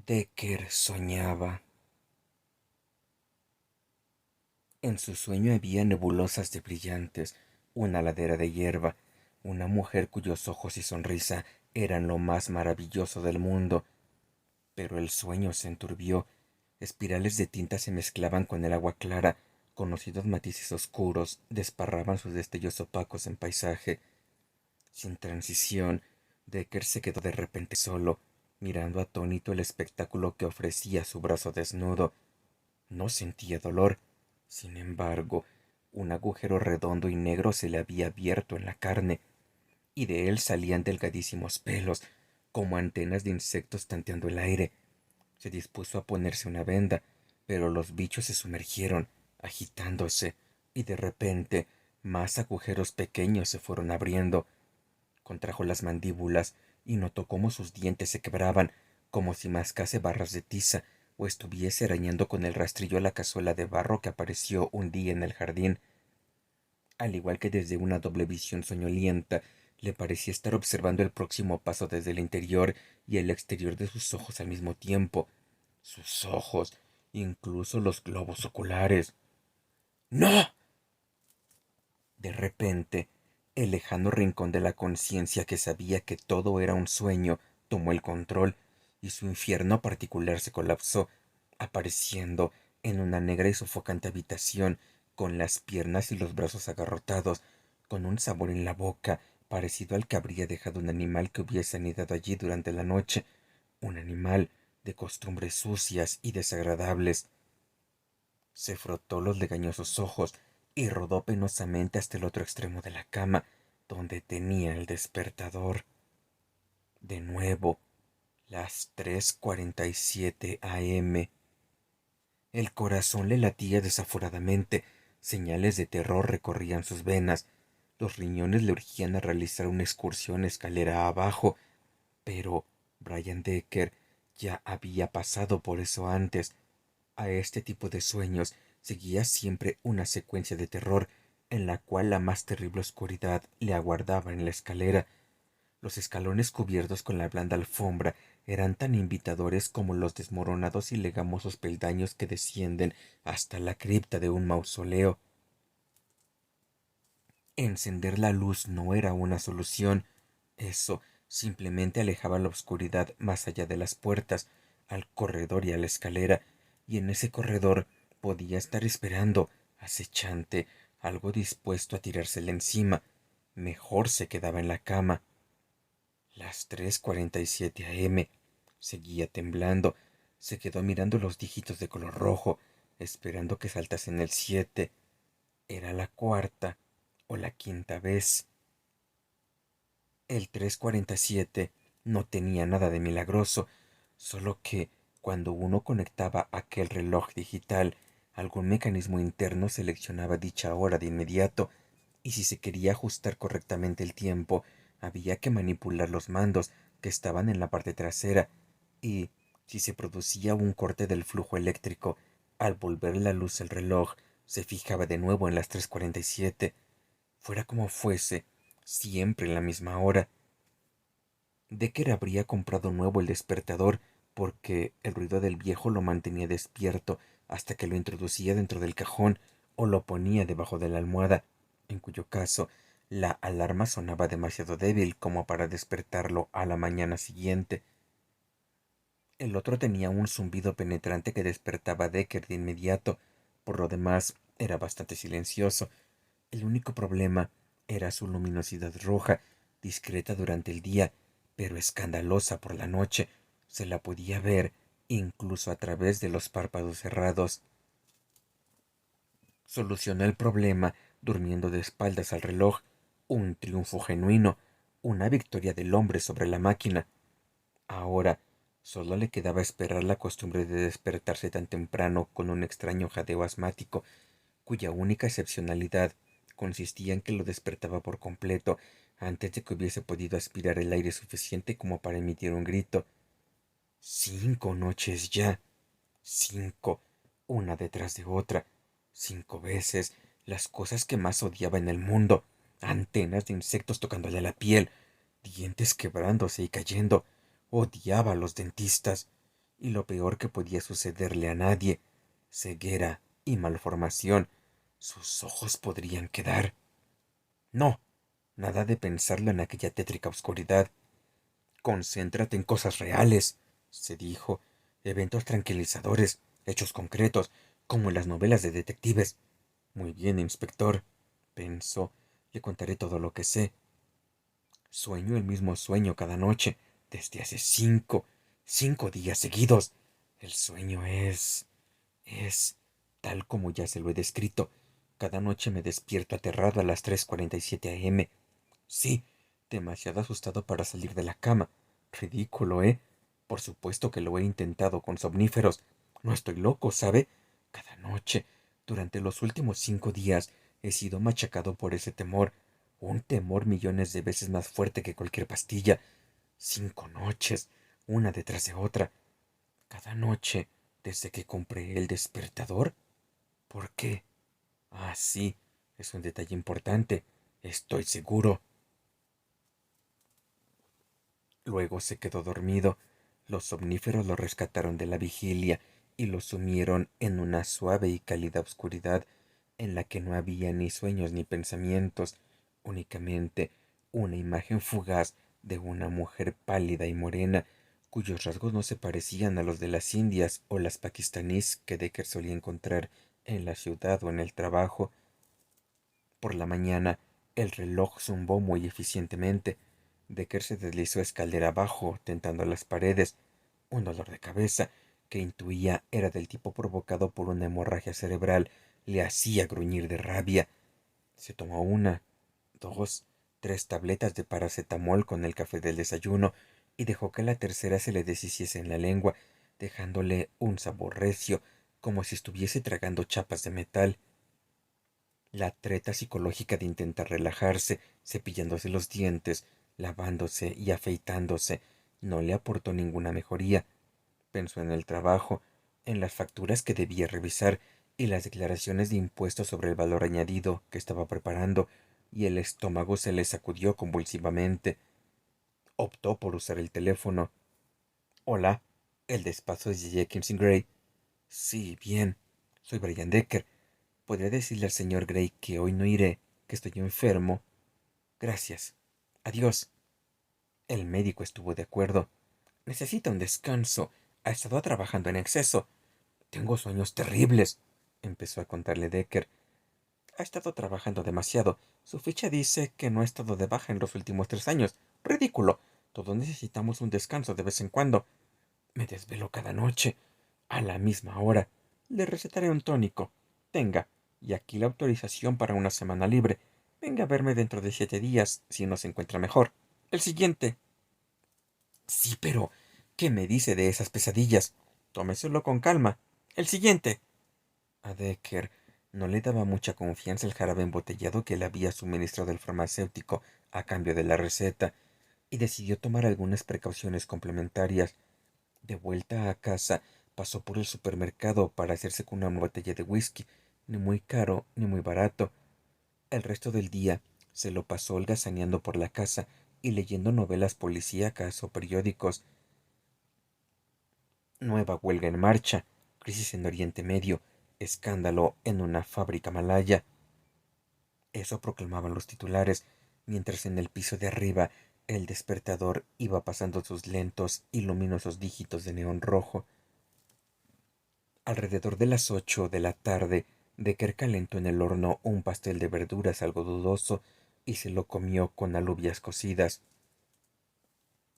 Decker soñaba. En su sueño había nebulosas de brillantes, una ladera de hierba, una mujer cuyos ojos y sonrisa eran lo más maravilloso del mundo. Pero el sueño se enturbió. Espirales de tinta se mezclaban con el agua clara, conocidos matices oscuros desparraban sus destellos opacos en paisaje. Sin transición, Decker se quedó de repente solo, mirando atónito el espectáculo que ofrecía su brazo desnudo. No sentía dolor. Sin embargo, un agujero redondo y negro se le había abierto en la carne, y de él salían delgadísimos pelos, como antenas de insectos tanteando el aire. Se dispuso a ponerse una venda, pero los bichos se sumergieron, agitándose, y de repente más agujeros pequeños se fueron abriendo. Contrajo las mandíbulas y notó cómo sus dientes se quebraban, como si mascase barras de tiza o estuviese arañando con el rastrillo la cazuela de barro que apareció un día en el jardín. Al igual que desde una doble visión soñolienta, le parecía estar observando el próximo paso desde el interior y el exterior de sus ojos al mismo tiempo. Sus ojos, incluso los globos oculares. ¡No! De repente, el lejano rincón de la conciencia que sabía que todo era un sueño tomó el control y su infierno particular se colapsó, apareciendo en una negra y sofocante habitación, con las piernas y los brazos agarrotados, con un sabor en la boca parecido al que habría dejado un animal que hubiese anidado allí durante la noche, un animal de costumbres sucias y desagradables. Se frotó los legañosos ojos y rodó penosamente hasta el otro extremo de la cama, donde tenía el despertador. De nuevo, las 3:47 a.m. El corazón le latía desaforadamente, señales de terror recorrían sus venas, los riñones le urgían a realizar una excursión escalera abajo, pero Brian Decker ya había pasado por eso antes. A este tipo de sueños seguía siempre una secuencia de terror en la cual la más terrible oscuridad le aguardaba en la escalera. Los escalones cubiertos con la blanda alfombra eran tan invitadores como los desmoronados y legamosos peldaños que descienden hasta la cripta de un mausoleo. Encender la luz no era una solución. Eso simplemente alejaba la oscuridad más allá de las puertas, al corredor y a la escalera, y en ese corredor podía estar esperando, acechante, algo dispuesto a tirársele encima. Mejor se quedaba en la cama. Las 3:47 a.m. Seguía temblando. Se quedó mirando los dígitos de color rojo, esperando que saltasen el 7. Era la cuarta o la quinta vez. El 3:47 no tenía nada de milagroso, solo que cuando uno conectaba aquel reloj digital, algún mecanismo interno seleccionaba dicha hora de inmediato, y si se quería ajustar correctamente el tiempo, había que manipular los mandos que estaban en la parte trasera, y si se producía un corte del flujo eléctrico, al volver la luz el reloj se fijaba de nuevo en las 3:47. Fuera como fuese, siempre en la misma hora. Decker habría comprado nuevo el despertador porque el ruido del viejo lo mantenía despierto hasta que lo introducía dentro del cajón o lo ponía debajo de la almohada, en cuyo caso la alarma sonaba demasiado débil como para despertarlo a la mañana siguiente. El otro tenía un zumbido penetrante que despertaba a Decker de inmediato. Por lo demás, era bastante silencioso. El único problema era su luminosidad roja, discreta durante el día, pero escandalosa por la noche. Se la podía ver incluso a través de los párpados cerrados. Solucionó el problema durmiendo de espaldas al reloj. Un triunfo genuino, una victoria del hombre sobre la máquina. Ahora solo le quedaba esperar la costumbre de despertarse tan temprano con un extraño jadeo asmático, cuya única excepcionalidad consistía en que lo despertaba por completo antes de que hubiese podido aspirar el aire suficiente como para emitir un grito. 5 noches ya. 5, una detrás de otra. 5 veces las cosas que más odiaba en el mundo. Antenas de insectos tocándole la piel, dientes quebrándose y cayendo. Odiaba a los dentistas. y lo peor que podía sucederle a nadie, ceguera y malformación. Sus ojos podrían quedar. No, nada de pensarlo en aquella tétrica oscuridad. Concéntrate en cosas reales, se dijo, eventos tranquilizadores, hechos concretos, como en las novelas de detectives. Muy bien, inspector, pensó, le contaré todo lo que sé. Sueño el mismo sueño cada noche, desde hace 5 días seguidos. El sueño es tal como ya se lo he descrito. Cada noche me despierto aterrado a las 3:47 a.m. Sí, demasiado asustado para salir de la cama. Ridículo, ¿eh? Por supuesto que lo he intentado con somníferos. No estoy loco, ¿sabe? Cada noche, durante los últimos 5 días, he sido machacado por ese temor. Un temor millones de veces más fuerte que cualquier pastilla. 5 noches, una detrás de otra. Cada noche, desde que compré el despertador. ¿Por qué? Ah, sí, es un detalle importante. Estoy seguro. Luego se quedó dormido. Los somníferos lo rescataron de la vigilia y lo sumieron en una suave y cálida oscuridad en la que no había ni sueños ni pensamientos, únicamente una imagen fugaz de una mujer pálida y morena, cuyos rasgos no se parecían a los de las indias o las pakistaníes que Decker solía encontrar en la ciudad o en el trabajo. Por la mañana, el reloj zumbó muy eficientemente. Decker se deslizó escalera abajo, tentando las paredes. Un dolor de cabeza, que intuía era del tipo provocado por una hemorragia cerebral, le hacía gruñir de rabia. Se tomó una, dos, tres tabletas de paracetamol con el café del desayuno y dejó que la tercera se le deshiciese en la lengua, dejándole un sabor recio, como si estuviese tragando chapas de metal. La treta psicológica de intentar relajarse, cepillándose los dientes, lavándose y afeitándose, no le aportó ninguna mejoría. Pensó en el trabajo, en las facturas que debía revisar y las declaraciones de impuestos sobre el valor añadido que estaba preparando, y el estómago se le sacudió convulsivamente. Optó por usar el teléfono. Hola, el despacho de Jenkins y Gray. Sí, bien. Soy Brian Decker. ¿Podría decirle al señor Gray que hoy no iré, que estoy enfermo? Gracias. Adiós. El médico estuvo de acuerdo. Necesita un descanso. Ha estado trabajando en exceso. Tengo sueños terribles, empezó a contarle Decker. Ha estado trabajando demasiado. Su ficha dice que no ha estado de baja en los últimos 3 años. Ridículo. Todos necesitamos un descanso de vez en cuando. Me desvelo cada noche, a la misma hora. Le recetaré un tónico. Tenga, y aquí la autorización para una semana libre. Venga a verme dentro de 7 días, si no se encuentra mejor. El siguiente. Sí, pero ¿qué me dice de esas pesadillas? Tómeselo con calma. El siguiente. A Decker no le daba mucha confianza el jarabe embotellado que le había suministrado el farmacéutico a cambio de la receta, y decidió tomar algunas precauciones complementarias. De vuelta a casa, pasó por el supermercado para hacerse con una botella de whisky, ni muy caro ni muy barato. El resto del día se lo pasó holgazaneando por la casa y leyendo novelas policíacas o periódicos. Nueva huelga en marcha, crisis en Oriente Medio, escándalo en una fábrica malaya. Eso proclamaban los titulares, mientras en el piso de arriba el despertador iba pasando sus lentos y luminosos dígitos de neón rojo. Alrededor de las 8 de la tarde, Decker calentó en el horno un pastel de verduras algo dudoso y se lo comió con alubias cocidas.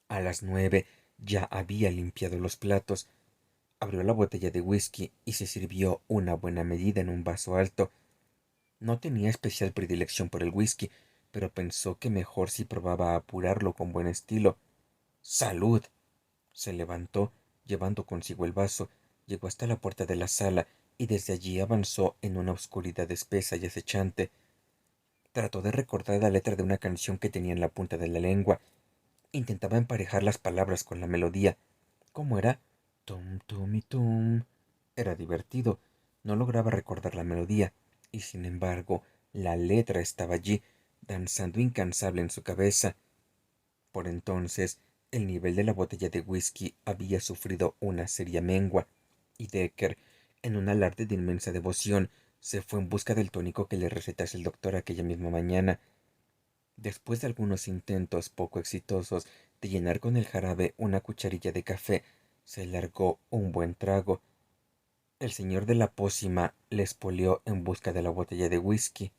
A las 9 ya había limpiado los platos, abrió la botella de whisky y se sirvió una buena medida en un vaso alto. No tenía especial predilección por el whisky, pero pensó que mejor si probaba a apurarlo con buen estilo. ¡Salud! Se levantó, llevando consigo el vaso, llegó hasta la puerta de la sala y desde allí avanzó en una oscuridad espesa y acechante. Trató de recordar la letra de una canción que tenía en la punta de la lengua. Intentaba emparejar las palabras con la melodía. ¿Cómo era? Tum, tum y tum. Era divertido. No lograba recordar la melodía, y sin embargo, la letra estaba allí, danzando incansable en su cabeza. Por entonces, El nivel de la botella de whisky había sufrido una seria mengua, y Decker, en un alarde de inmensa devoción, se fue en busca del tónico que le recetase el doctor aquella misma mañana. Después de algunos intentos poco exitosos de llenar con el jarabe una cucharilla de café, se largó un buen trago. El señor de la pócima le espoleó en busca de la botella de whisky.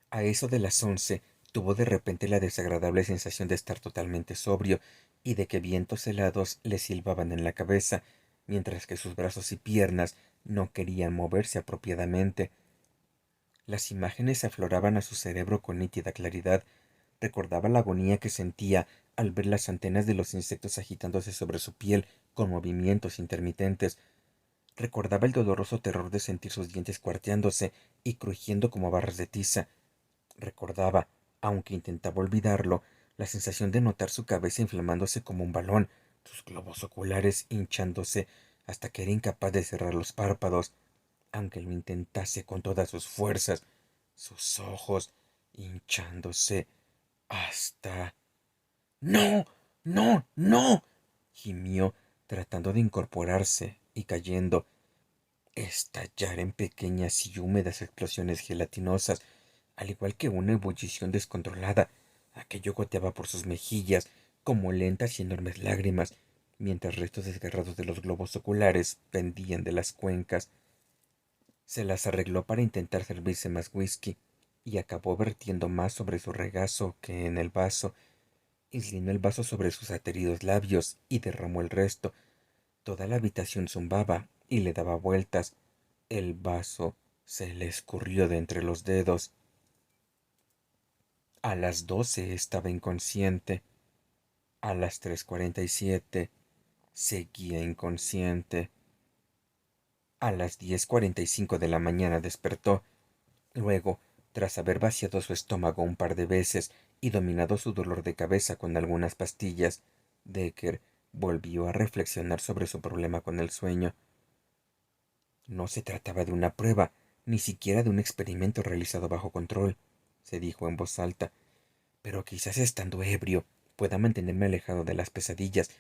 A eso de las 11 tuvo de repente la desagradable sensación de estar totalmente sobrio y de que vientos helados le silbaban en la cabeza, mientras que sus brazos y piernas no querían moverse apropiadamente. Las imágenes afloraban a su cerebro con nítida claridad. Recordaba la agonía que sentía al ver las antenas de los insectos agitándose sobre su piel con movimientos intermitentes. Recordaba el doloroso terror de sentir sus dientes cuarteándose y crujiendo como barras de tiza. Recordaba, aunque intentaba olvidarlo, la sensación de notar su cabeza inflamándose como un balón, sus globos oculares hinchándose hasta que era incapaz de cerrar los párpados, aunque lo intentase con todas sus fuerzas, sus ojos hinchándose hasta... ¡No! ¡No! ¡No! Gimió, tratando de incorporarse y cayendo. Estallar en pequeñas y húmedas explosiones gelatinosas, al igual que una ebullición descontrolada. Aquello goteaba por sus mejillas como lentas y enormes lágrimas, mientras restos desgarrados de los globos oculares pendían de las cuencas. Se las arregló para intentar servirse más whisky, y acabó vertiendo más sobre su regazo que en el vaso. Inclinó el vaso sobre sus ateridos labios y derramó el resto. Toda la habitación zumbaba y le daba vueltas. El vaso se le escurrió de entre los dedos. A las 12 estaba inconsciente. A las 3:47 seguía inconsciente. A las 10:45 de la mañana despertó. Luego, tras haber vaciado su estómago un par de veces y dominado su dolor de cabeza con algunas pastillas, Decker volvió a reflexionar sobre su problema con el sueño. No se trataba de una prueba, ni siquiera de un experimento realizado bajo control, se dijo en voz alta, pero quizás estando ebrio pueda mantenerme alejado de las pesadillas.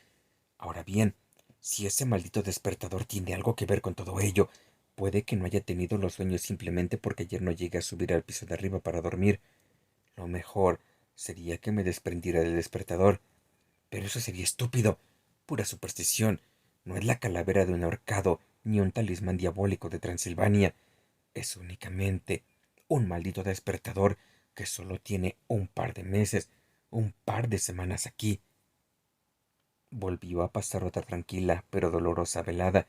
Ahora bien, si ese maldito despertador tiene algo que ver con todo ello, puede que no haya tenido los sueños simplemente porque ayer no llegué a subir al piso de arriba para dormir. Lo mejor sería que me desprendiera del despertador. Pero eso sería estúpido. Pura superstición. No es la calavera de un ahorcado ni un talismán diabólico de Transilvania. Es únicamente un maldito despertador que solo tiene un par de meses, un par de semanas aquí. Volvió a pasar otra tranquila pero dolorosa velada.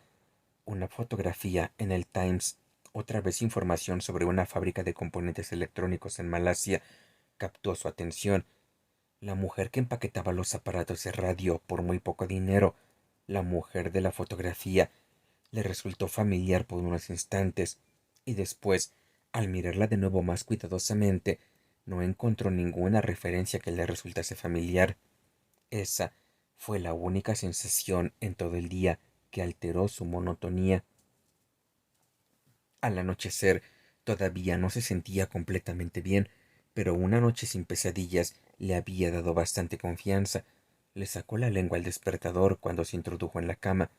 Una fotografía en el Times, otra vez información sobre una fábrica de componentes electrónicos en Malasia, captó su atención. La mujer que empaquetaba los aparatos de radio por muy poco dinero, la mujer de la fotografía, le resultó familiar por unos instantes, y después, al mirarla de nuevo más cuidadosamente, no encontró ninguna referencia que le resultase familiar. Esa fue la única sensación en todo el día que alteró su monotonía. Al anochecer todavía no se sentía completamente bien, pero una noche sin pesadillas le había dado bastante confianza. Le sacó la lengua al despertador cuando se introdujo en la cama,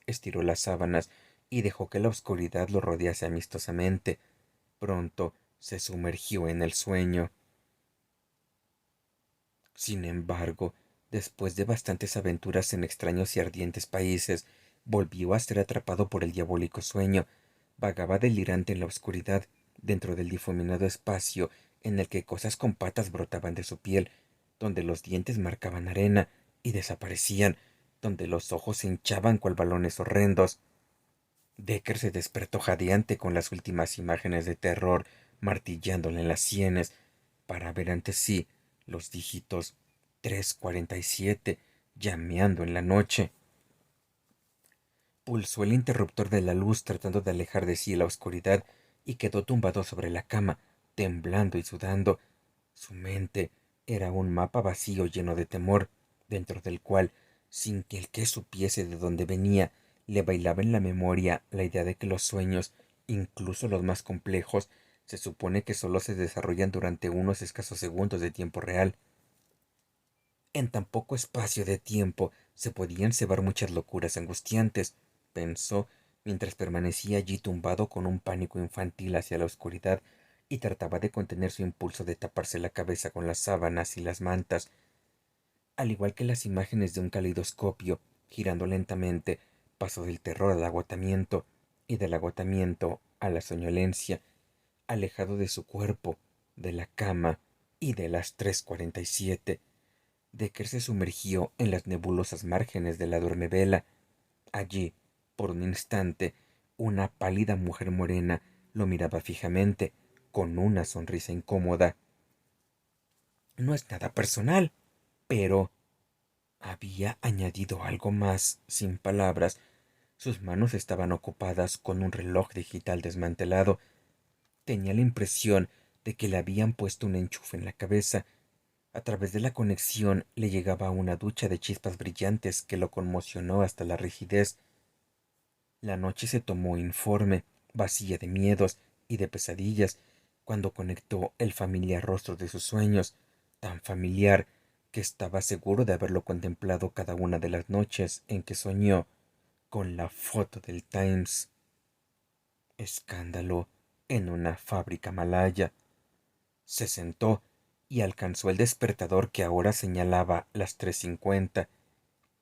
estiró las sábanas y dejó que la oscuridad lo rodease amistosamente. Pronto se sumergió en el sueño. Sin embargo, después de bastantes aventuras en extraños y ardientes países, volvió a ser atrapado por el diabólico sueño. Vagaba delirante en la oscuridad, dentro del difuminado espacio en el que cosas con patas brotaban de su piel, donde los dientes marcaban arena y desaparecían, donde los ojos se hinchaban cual balones horrendos. Decker se despertó jadeante con las últimas imágenes de terror martillándole en las sienes, para ver ante sí los dígitos 3:47 llameando en la noche. Pulsó el interruptor de la luz tratando de alejar de sí la oscuridad y quedó tumbado sobre la cama, temblando y sudando. Su mente era un mapa vacío lleno de temor, dentro del cual, sin que el que supiese de dónde venía, le bailaba en la memoria la idea de que los sueños, incluso los más complejos, se supone que solo se desarrollan durante unos escasos segundos de tiempo real. En tan poco espacio de tiempo se podían cebar muchas locuras angustiantes, pensó, mientras permanecía allí tumbado con un pánico infantil hacia la oscuridad y trataba de contener su impulso de taparse la cabeza con las sábanas y las mantas. Al igual que las imágenes de un caleidoscopio, girando lentamente, pasó del terror al agotamiento, y del agotamiento a la soñolencia, alejado de su cuerpo, de la cama y de las 3:47. Decker se sumergió en las nebulosas márgenes de la duermevela. Allí, por un instante, una pálida mujer morena lo miraba fijamente, con una sonrisa incómoda. No es nada personal, pero había añadido algo más, sin palabras. Sus manos estaban ocupadas con un reloj digital desmantelado. Tenía la impresión de que le habían puesto un enchufe en la cabeza. A través de la conexión le llegaba una ducha de chispas brillantes que lo conmocionó hasta la rigidez. La noche se tomó informe, vacía de miedos y de pesadillas, cuando conectó el familiar rostro de sus sueños, tan familiar que estaba seguro de haberlo contemplado cada una de las noches en que soñó con la foto del Times. Escándalo en una fábrica malaya. Se sentó y alcanzó el despertador que ahora señalaba las 3:50.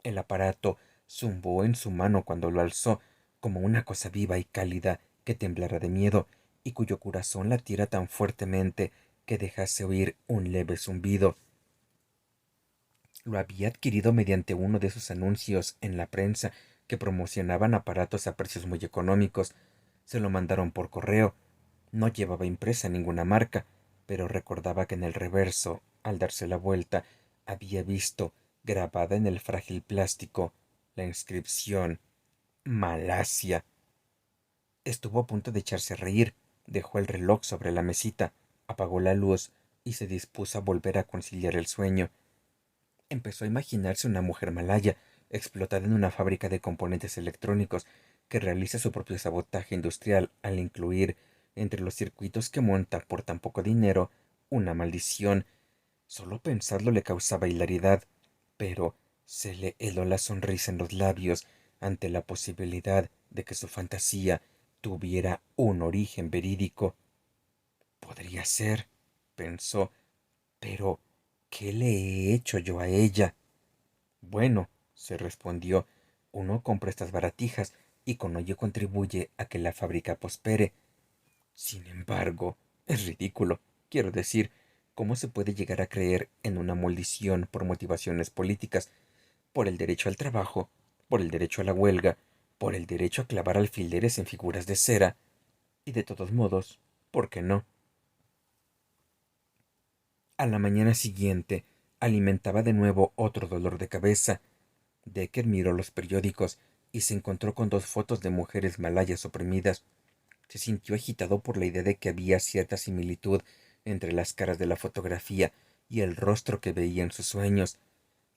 El aparato zumbó en su mano cuando lo alzó, como una cosa viva y cálida que temblara de miedo y cuyo corazón latiera tan fuertemente que dejase oír un leve zumbido. Lo había adquirido mediante uno de esos anuncios en la prensa que promocionaban aparatos a precios muy económicos. Se lo mandaron por correo. No llevaba impresa ninguna marca, pero recordaba que en el reverso, al darse la vuelta, había visto, grabada en el frágil plástico, la inscripción Malasia. Estuvo a punto de echarse a reír. Dejó el reloj sobre la mesita, apagó la luz y se dispuso a volver a conciliar el sueño. Empezó a imaginarse una mujer malaya, explotada en una fábrica de componentes electrónicos, que realiza su propio sabotaje industrial al incluir, entre los circuitos que monta por tan poco dinero, una maldición. Solo pensarlo le causaba hilaridad, pero se le heló la sonrisa en los labios ante la posibilidad de que su fantasía tuviera un origen verídico. Podría ser, pensó, pero ¿qué le he hecho yo a ella? Bueno, se respondió, uno compra estas baratijas y con ello contribuye a que la fábrica prospere. Sin embargo, es ridículo. Quiero decir, ¿cómo se puede llegar a creer en una maldición por motivaciones políticas, por el derecho al trabajo, por el derecho a la huelga, por el derecho a clavar alfileres en figuras de cera? Y de todos modos, ¿por qué no? A la mañana siguiente alimentaba de nuevo otro dolor de cabeza. Decker miró los periódicos y se encontró con dos fotos de mujeres malayas oprimidas. Se sintió agitado por la idea de que había cierta similitud entre las caras de la fotografía y el rostro que veía en sus sueños,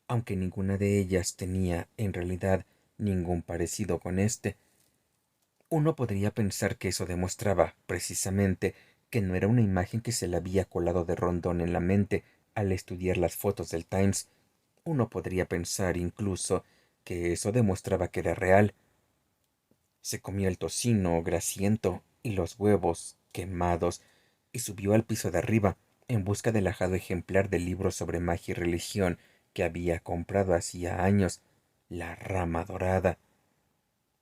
aunque ninguna de ellas tenía, en realidad, ningún parecido con éste. Uno podría pensar que eso demostraba, precisamente, que no era una imagen que se le había colado de rondón en la mente al estudiar las fotos del Times. Uno podría pensar, incluso, que eso demostraba que era real. Se comió el tocino grasiento y los huevos quemados y subió al piso de arriba en busca del ajado ejemplar del libro sobre magia y religión que había comprado hacía años, La Rama Dorada.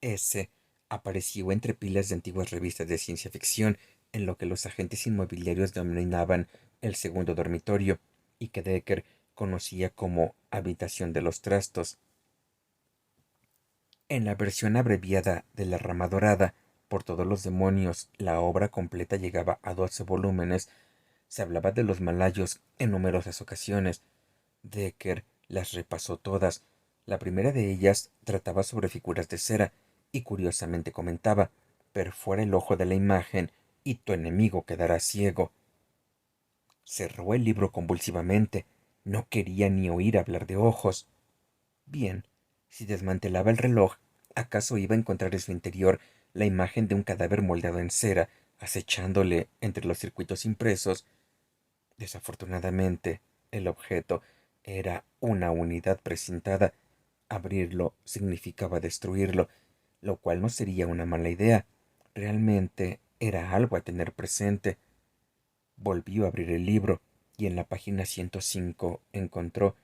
Ese apareció entre pilas de antiguas revistas de ciencia ficción en lo que los agentes inmobiliarios denominaban el segundo dormitorio y que Decker conocía como habitación de los trastos. En la versión abreviada de La Rama Dorada, por todos los demonios, la obra completa llegaba a 12 volúmenes. Se hablaba de los malayos en numerosas ocasiones. Decker las repasó todas. La primera de ellas trataba sobre figuras de cera y curiosamente comentaba: perfora el ojo de la imagen y tu enemigo quedará ciego. Cerró el libro convulsivamente. No quería ni oír hablar de ojos. Bien, si desmantelaba el reloj, ¿acaso iba a encontrar en su interior la imagen de un cadáver moldeado en cera, acechándole entre los circuitos impresos? Desafortunadamente, el objeto Era una unidad precintada. Abrirlo significaba destruirlo, lo cual no sería una mala idea. Realmente era algo a tener presente. Volvió a abrir el libro y en la página 105 encontró: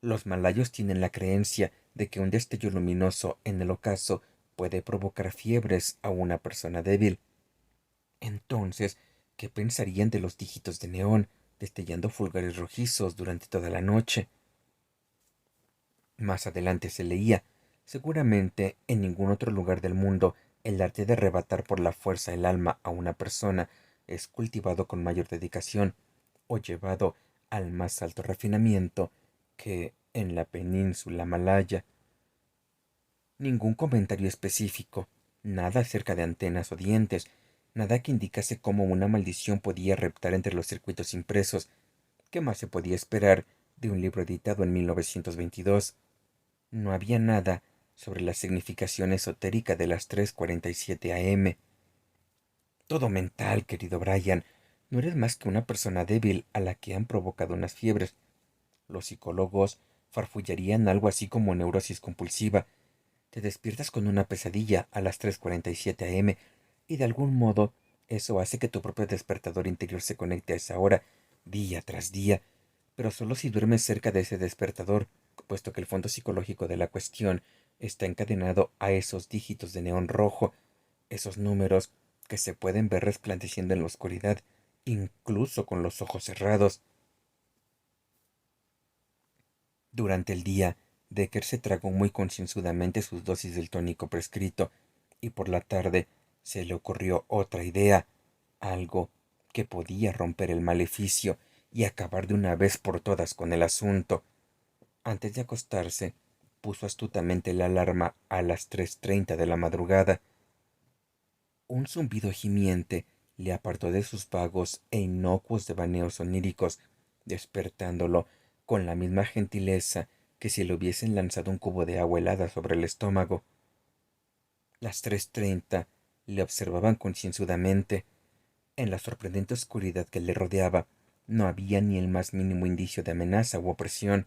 los malayos tienen la creencia de que un destello luminoso en el ocaso puede provocar fiebres a una persona débil. Entonces, ¿qué pensarían de los dígitos de neón destellando fulgares rojizos durante toda la noche? Más adelante se leía: seguramente en ningún otro lugar del mundo el arte de arrebatar por la fuerza el alma a una persona es cultivado con mayor dedicación o llevado al más alto refinamiento que en la península malaya. Ningún comentario específico, nada acerca de antenas o dientes, nada que indicase cómo una maldición podía reptar entre los circuitos impresos. ¿Qué más se podía esperar de un libro editado en 1922? No había nada sobre la significación esotérica de las 3:47 a.m. Todo mental, querido Brian. No eres más que una persona débil a la que han provocado unas fiebres. Los psicólogos farfullarían algo así como neurosis compulsiva. Te despiertas con una pesadilla a las 3:47 a.m. y de algún modo eso hace que tu propio despertador interior se conecte a esa hora, día tras día, pero solo si duermes cerca de ese despertador, puesto que el fondo psicológico de la cuestión está encadenado a esos dígitos de neón rojo, esos números que se pueden ver resplandeciendo en la oscuridad, incluso con los ojos cerrados. Durante el día, Decker se tragó muy concienzudamente sus dosis del tónico prescrito, y por la tarde se le ocurrió otra idea, algo que podía romper el maleficio y acabar de una vez por todas con el asunto. Antes de acostarse, puso astutamente la alarma a las 3:30 de la madrugada. Un zumbido gimiente le apartó de sus vagos e inocuos devaneos oníricos, despertándolo con la misma gentileza que si le hubiesen lanzado un cubo de agua helada sobre el estómago. Las 3:30 le observaban concienzudamente. En la sorprendente oscuridad que le rodeaba no había ni el más mínimo indicio de amenaza u opresión.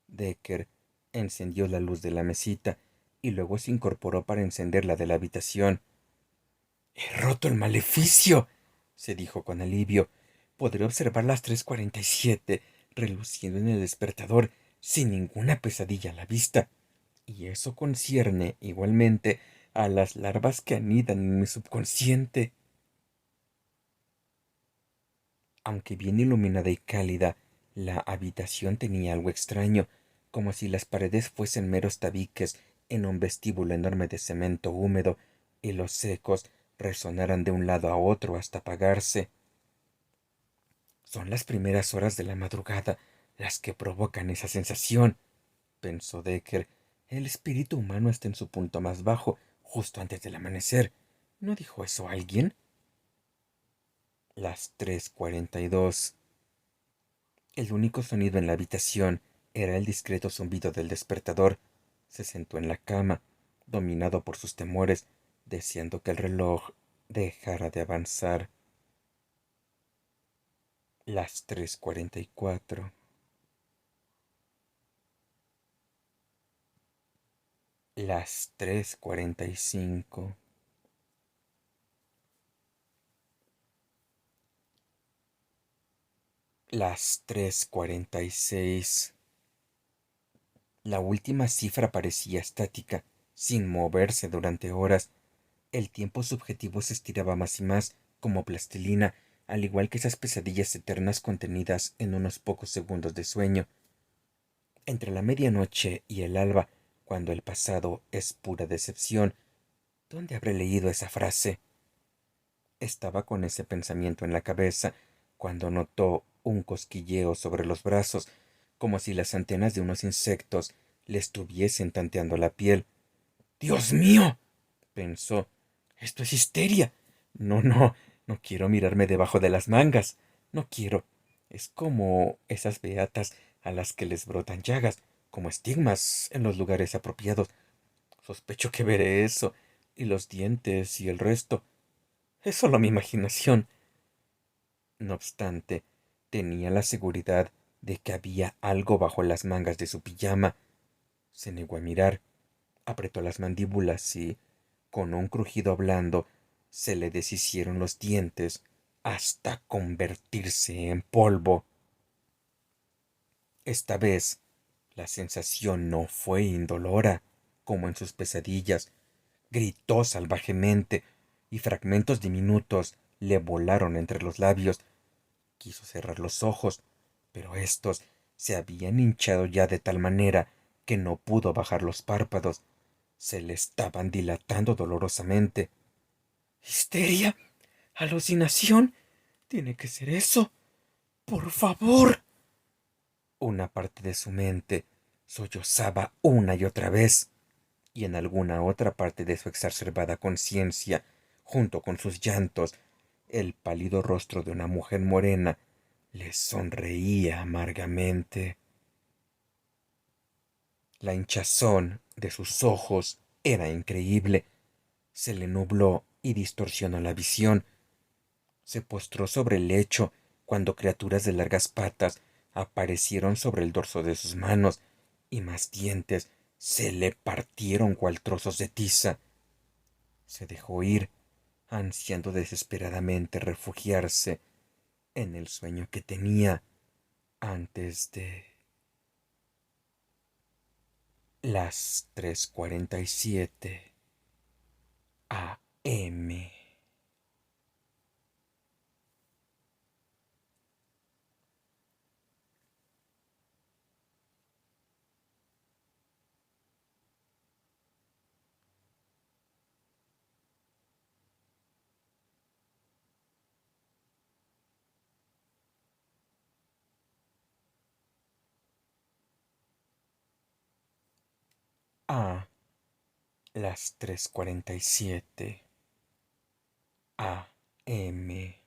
Decker encendió la luz de la mesita y luego se incorporó para encender la de la habitación. «He roto el maleficio», se dijo con alivio. «Podré observar las 3:47 reluciendo en el despertador sin ninguna pesadilla a la vista. Y eso concierne igualmente a las larvas que anidan en mi subconsciente». Aunque bien iluminada y cálida, la habitación tenía algo extraño, como si las paredes fuesen meros tabiques en un vestíbulo enorme de cemento húmedo, y los ecos resonaran de un lado a otro hasta apagarse. «Son las primeras horas de la madrugada las que provocan esa sensación», pensó Decker. «El espíritu humano está en su punto más bajo, justo antes del amanecer. ¿No dijo eso alguien?». Las 3:42. El único sonido en la habitación era el discreto zumbido del despertador. Se sentó en la cama, dominado por sus temores, deseando que el reloj dejara de avanzar. Las 3:44. Las 3:45. Las 3:46. La última cifra parecía estática, sin moverse durante horas. El tiempo subjetivo se estiraba más y más, como plastilina, al igual que esas pesadillas eternas contenidas en unos pocos segundos de sueño. Entre la medianoche y el alba, cuando el pasado es pura decepción, ¿dónde habré leído esa frase? Estaba con ese pensamiento en la cabeza cuando notó un cosquilleo sobre los brazos, como si las antenas de unos insectos le estuviesen tanteando la piel. «¡Dios mío!», pensó. «Esto es histeria. No, no, no quiero mirarme debajo de las mangas. No quiero. Es como esas beatas a las que les brotan llagas, como estigmas en los lugares apropiados. Sospecho que veré eso, y los dientes y el resto. Es solo mi imaginación». No obstante, tenía la seguridad de que había algo bajo las mangas de su pijama. Se negó a mirar, apretó las mandíbulas y, con un crujido blando, se le deshicieron los dientes hasta convertirse en polvo. Esta vez, la sensación no fue indolora, como en sus pesadillas. Gritó salvajemente y fragmentos diminutos le volaron entre los labios. Quiso cerrar los ojos, pero estos se habían hinchado ya de tal manera que no pudo bajar los párpados. Se le estaban dilatando dolorosamente. ¿Histeria? ¿Alucinación? Tiene que ser eso. Por favor. Una parte de su mente sollozaba una y otra vez, y en alguna otra parte de su exacerbada conciencia, junto con sus llantos, el pálido rostro de una mujer morena le sonreía amargamente. La hinchazón de sus ojos era increíble. Se le nubló y distorsionó la visión. Se postró sobre el lecho cuando criaturas de largas patas aparecieron sobre el dorso de sus manos y más dientes se le partieron cual trozos de tiza. Se dejó ir, ansiando desesperadamente refugiarse en el sueño que tenía antes de las 3:47 a.m. A las 3:47 a.m.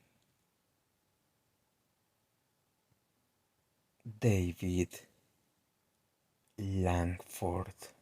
David Langford.